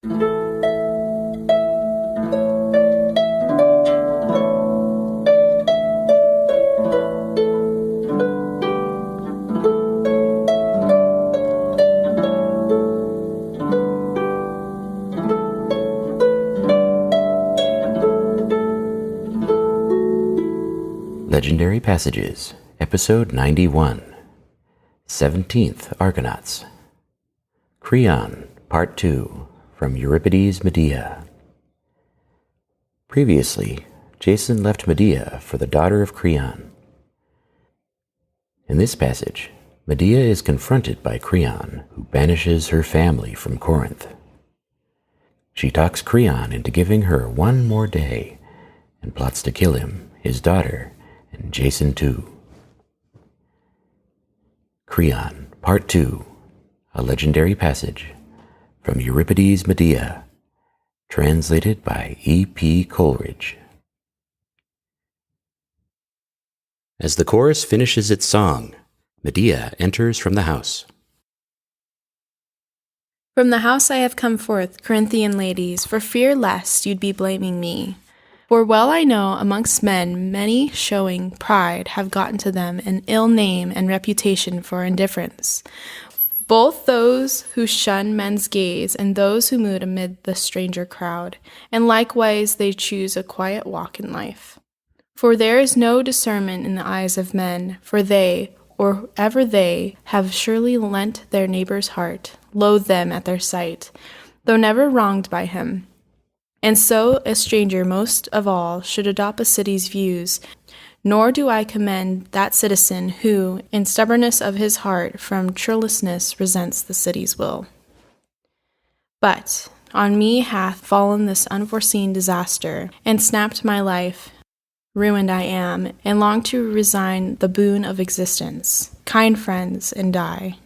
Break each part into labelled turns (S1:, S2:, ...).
S1: Legendary Passages, Episode 91, 17th Argonauts, Creon, Part 2, from Euripides Medea. Previously, Jason left Medea for the daughter of Creon. In this passage, Medea is confronted by Creon, who banishes her family from Corinth. She talks Creon into giving her one more day and plots to kill him, his daughter, and Jason too. Creon, Part 2, a legendary passage from Euripides Medea, translated by E.P. Coleridge. As the chorus finishes its song, Medea enters from the house.
S2: From the house I have come forth, Corinthian ladies, for fear lest you'd be blaming me. For well I know amongst men many showing pride have gotten to them an ill name and reputation for indifference, both those who shun men's gaze and those who mood amid the stranger crowd, and likewise they choose a quiet walk in life. For there is no discernment in the eyes of men, for they, or ever they, have surely lent their neighbor's heart, loathe them at their sight, though never wronged by him. And so a stranger most of all should adopt a city's views, nor do I commend that citizen who, in stubbornness of his heart, from churlishness resents the city's will. But on me hath fallen this unforeseen disaster, and snapped my life. Ruined I am, and long to resign the boon of existence, kind friends, and die.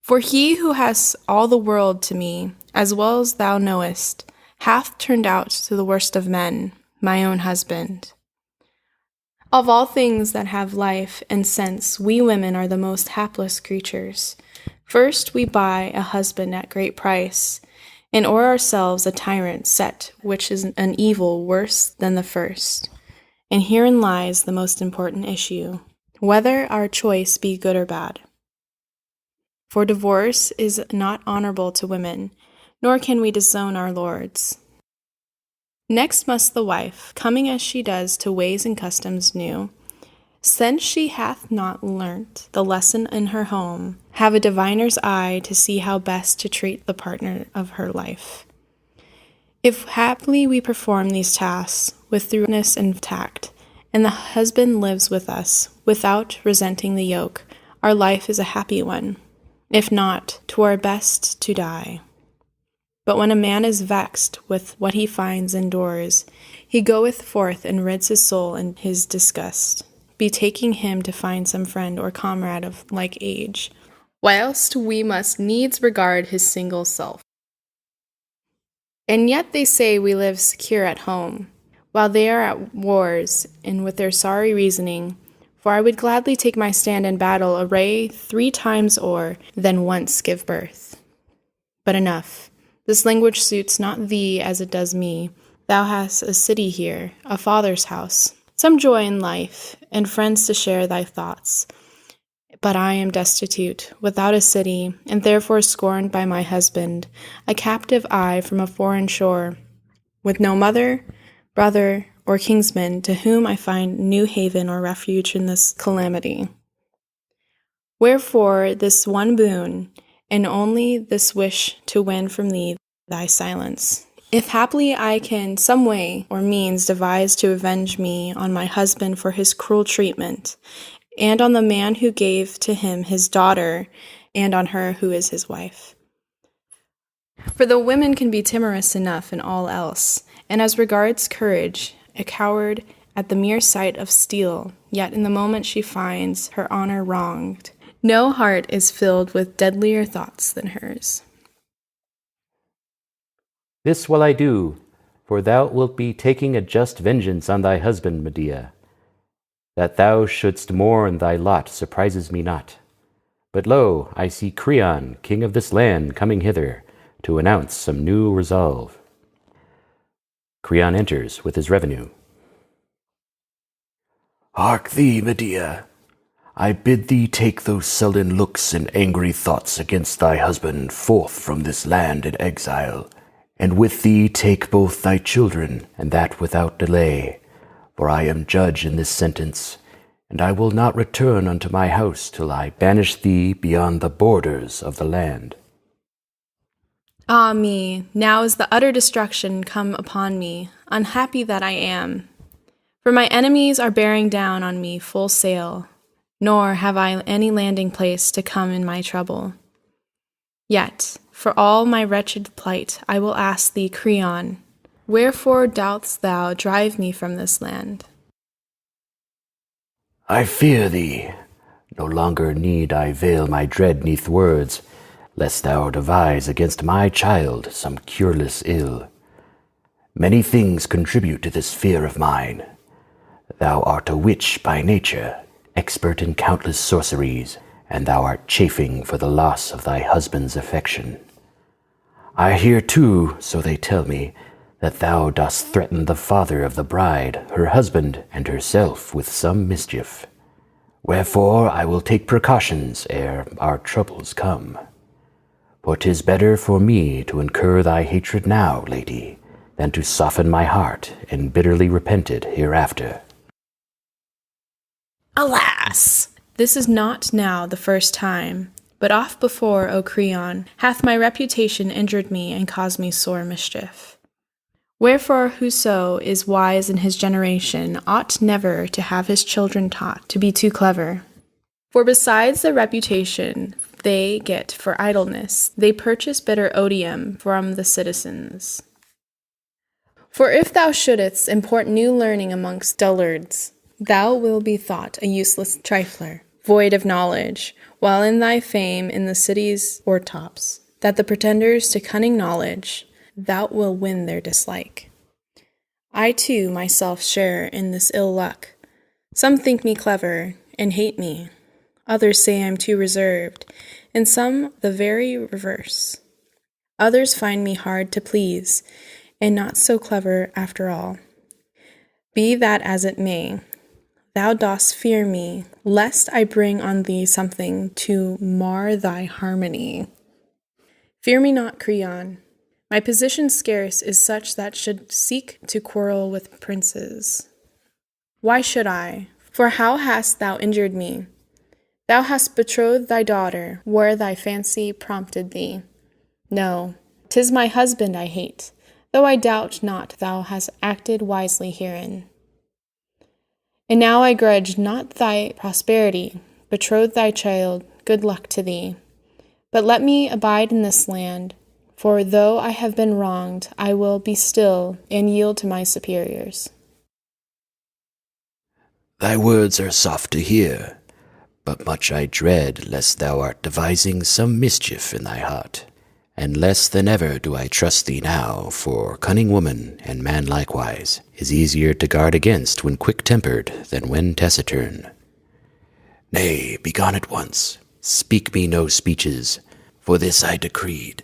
S2: For he who has all the world to me, as well as thou knowest, hath turned out to the worst of men, my own husband. Of all things that have life and sense, we women are the most hapless creatures. First we buy a husband at great price, and o'er ourselves a tyrant set, which is an evil worse than the first. And herein lies the most important issue, whether our choice be good or bad. For divorce is not honorable to women, nor can we disown our lords. Next must the wife, coming as she does to ways and customs new, since she hath not learnt the lesson in her home, have a diviner's eye to see how best to treat the partner of her life. If haply we perform these tasks with thoroughness and tact, and the husband lives with us without resenting the yoke, our life is a happy one. If not, 'twere best to die. But when a man is vexed with what he finds indoors, he goeth forth and rids his soul in his disgust, betaking him to find some friend or comrade of like age, whilst we must needs regard his single self. And yet they say we live secure at home, while they are at wars, and with their sorry reasoning, for I would gladly take my stand in battle array 3 times o'er, than once give birth. But enough. This language suits not thee as it does me. Thou hast a city here, a father's house, some joy in life, and friends to share thy thoughts. But I am destitute, without a city, and therefore scorned by my husband, a captive I from a foreign shore, with no mother, brother, or kinsman to whom I find new haven or refuge in this calamity. Wherefore this one boon, and only this wish to win from thee thy silence. If haply I can some way or means devise to avenge me on my husband for his cruel treatment, and on the man who gave to him his daughter, and on her who is his wife. For the women can be timorous enough in all else, and as regards courage, a coward at the mere sight of steel, yet in the moment she finds her honor wronged, no heart is filled with deadlier thoughts than hers.
S1: This will I do, for thou wilt be taking a just vengeance on thy husband, Medea. That thou shouldst mourn thy lot surprises me not. But lo, I see Creon, king of this land, coming hither, to announce some new resolve. Creon enters with his revenue.
S3: Hark thee, Medea. I bid thee take those sullen looks and angry thoughts against thy husband forth from this land in exile, and with thee take both thy children, and that without delay. For I am judge in this sentence, and I will not return unto my house till I banish thee beyond the borders of the land.
S2: Ah me, now is the utter destruction come upon me, unhappy that I am. For my enemies are bearing down on me full sail, nor have I any landing place to come in my trouble. Yet, for all my wretched plight, I will ask thee, Creon, wherefore dost thou drive me from this land?
S3: I fear thee. No longer need I veil my dread 'neath words, lest thou devise against my child some cureless ill. Many things contribute to this fear of mine. Thou art a witch by nature, expert in countless sorceries, and thou art chafing for the loss of thy husband's affection. I hear too, so they tell me, that thou dost threaten the father of the bride, her husband, and herself with some mischief. Wherefore I will take precautions ere our troubles come. For 'tis better for me to incur thy hatred now, lady, than to soften my heart and bitterly repent it hereafter.
S2: Alas! This is not now the first time, but oft before, O Creon, hath my reputation injured me and caused me sore mischief. Wherefore whoso is wise in his generation ought never to have his children taught to be too clever. For besides the reputation they get for idleness, they purchase bitter odium from the citizens. For if thou shouldest import new learning amongst dullards, thou wilt be thought a useless trifler, void of knowledge, while in thy fame in the cities o'ertops, that the pretenders to cunning knowledge, thou wilt win their dislike. I too myself share in this ill luck. Some think me clever, and hate me. Others say I am too reserved, and some the very reverse. Others find me hard to please, and not so clever after all. Be that as it may, thou dost fear me, lest I bring on thee something to mar thy harmony. Fear me not, Creon. My position scarce is such that should seek to quarrel with princes. Why should I? For how hast thou injured me? Thou hast betrothed thy daughter, where thy fancy prompted thee. No, 'tis my husband I hate, though I doubt not thou hast acted wisely herein. And now I grudge not thy prosperity, betroth thy child, good luck to thee. But let me abide in this land, for though I have been wronged, I will be still and yield to my superiors.
S3: Thy words are soft to hear, but much I dread lest thou art devising some mischief in thy heart. And less than ever do I trust thee now, for cunning woman, and man likewise, is easier to guard against when quick-tempered than when taciturn. Nay, begone at once. Speak me no speeches, for this I decreed.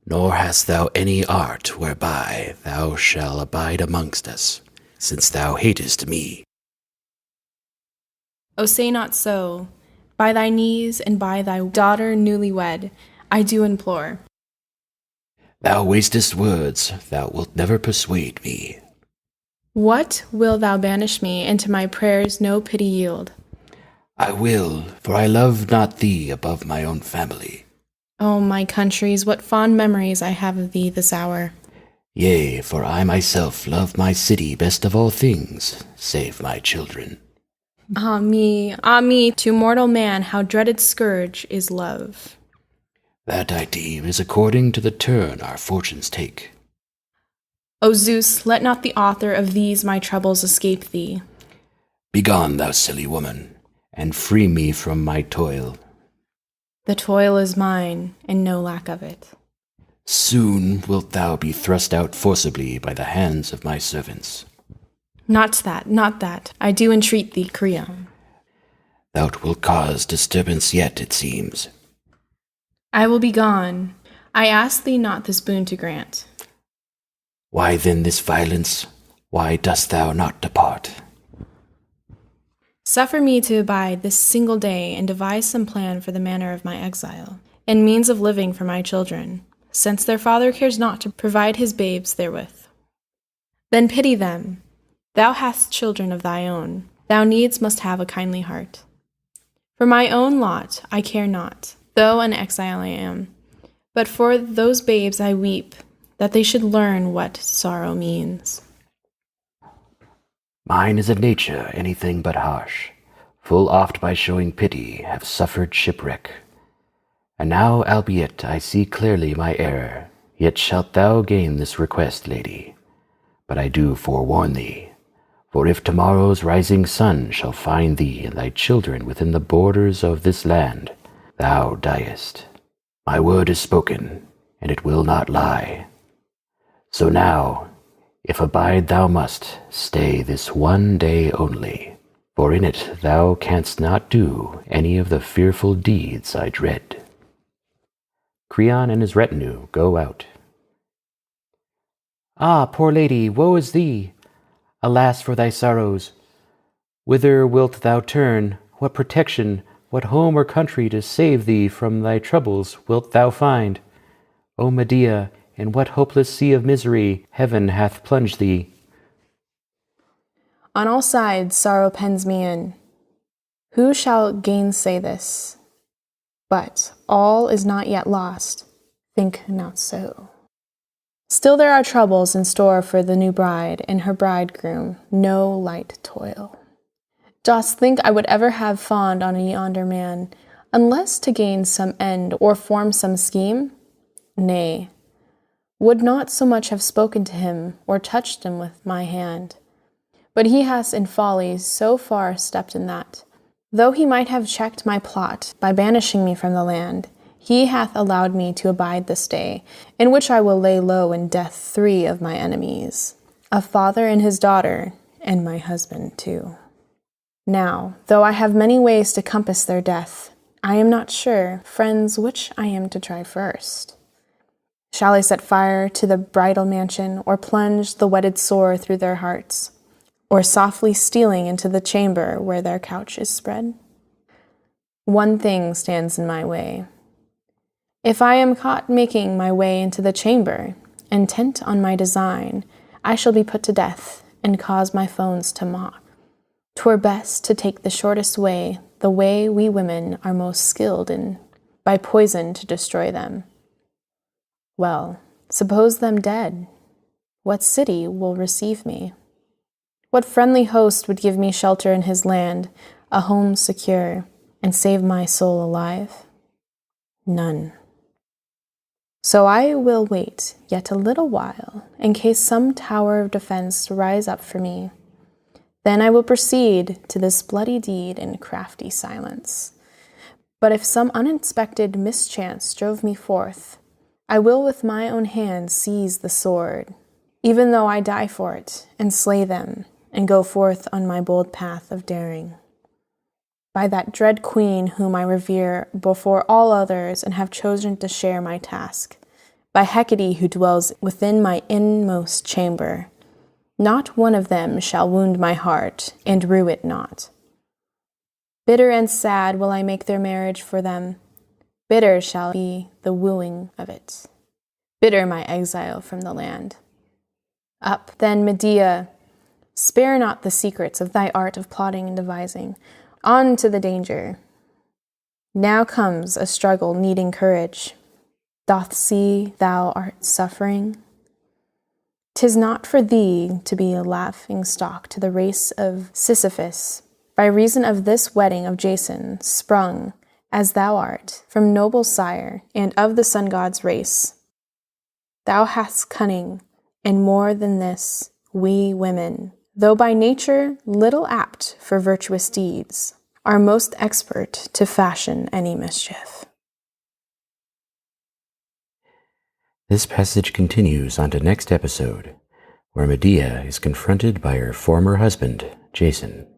S3: Nor hast thou any art whereby thou shalt abide amongst us, since thou hatest me.
S2: O say not so. By thy knees and by thy daughter newly wed, I do implore.
S3: Thou wastest words, thou wilt never persuade me.
S2: What will thou banish me, and to my prayers no pity yield?
S3: I will, for I love not thee above my own family.
S2: O my countries, what fond memories I have of thee this hour.
S3: Yea, for I myself love my city best of all things, save my children.
S2: Ah me, to mortal man how dreaded scourge is love.
S3: That I deem is according to the turn our fortunes take.
S2: O Zeus, let not the author of these my troubles escape thee.
S3: Begone, thou silly woman, and free me from my toil.
S2: The toil is mine, and no lack of it.
S3: Soon wilt thou be thrust out forcibly by the hands of my servants.
S2: Not that. I do entreat thee, Creon.
S3: Thou wilt cause disturbance yet, it seems.
S2: I will be gone. I ask thee not this boon to grant.
S3: Why then this violence? Why dost thou not depart?
S2: Suffer me to abide this single day and devise some plan for the manner of my exile, and means of living for my children, since their father cares not to provide his babes therewith. Then pity them. Thou hast children of thy own. Thou needs must have a kindly heart. For my own lot I care not, though an exile I am. But for those babes I weep, that they should learn what sorrow means.
S3: Mine is a nature anything but harsh, full oft by showing pity have suffered shipwreck. And now, albeit I see clearly my error, yet shalt thou gain this request, lady. But I do forewarn thee, for if tomorrow's rising sun shall find thee and thy children within the borders of this land, thou diest. My word is spoken, and it will not lie. So now, if abide thou must, stay this one day only, for in it thou canst not do any of the fearful deeds I dread.
S1: Creon and his retinue go out.
S4: Ah, poor lady, woe is thee! Alas for thy sorrows! Whither wilt thou turn? What protection, what home or country to save thee from thy troubles wilt thou find? O Medea, in what hopeless sea of misery heaven hath plunged thee?
S2: On all sides sorrow pens me in. Who shall gainsay this? But all is not yet lost. Think not so. Still there are troubles in store for the new bride and her bridegroom, no light toil. Dost think I would ever have fawned on yonder man, unless to gain some end or form some scheme? Nay, would not so much have spoken to him or touched him with my hand. But he has in folly so far stepped in that, though he might have checked my plot by banishing me from the land, he hath allowed me to abide this day, in which I will lay low in death 3 of my enemies, a father and his daughter, and my husband too. Now, though I have many ways to compass their death, I am not sure, friends, which I am to try first. Shall I set fire to the bridal mansion, or plunge the whetted sword through their hearts, or softly stealing into the chamber where their couch is spread? One thing stands in my way. If I am caught making my way into the chamber, intent on my design, I shall be put to death and cause my foes to mock. 'Twere best to take the shortest way, the way we women are most skilled in, by poison to destroy them. Well, suppose them dead. What city will receive me? What friendly host would give me shelter in his land, a home secure, and save my soul alive? None. So I will wait yet a little while, in case some tower of defense rise up for me. Then I will proceed to this bloody deed in crafty silence. But if some unexpected mischance drove me forth, I will with my own hand seize the sword, even though I die for it, and slay them, and go forth on my bold path of daring. By that dread queen whom I revere before all others and have chosen to share my task, by Hecate who dwells within my inmost chamber, not one of them shall wound my heart and rue it not. Bitter and sad will I make their marriage for them. Bitter shall be the wooing of it. Bitter my exile from the land. Up, then, Medea, spare not the secrets of thy art of plotting and devising. On to the danger. Now comes a struggle needing courage. Doth see thou art suffering? 'Tis not for thee to be a laughing stock to the race of Sisyphus, by reason of this wedding of Jason, sprung, as thou art, from noble sire, and of the sun god's race. Thou hast cunning, and more than this, we women, though by nature little apt for virtuous deeds, are most expert to fashion any mischief.
S1: This passage continues on to next episode, where Medea is confronted by her former husband, Jason.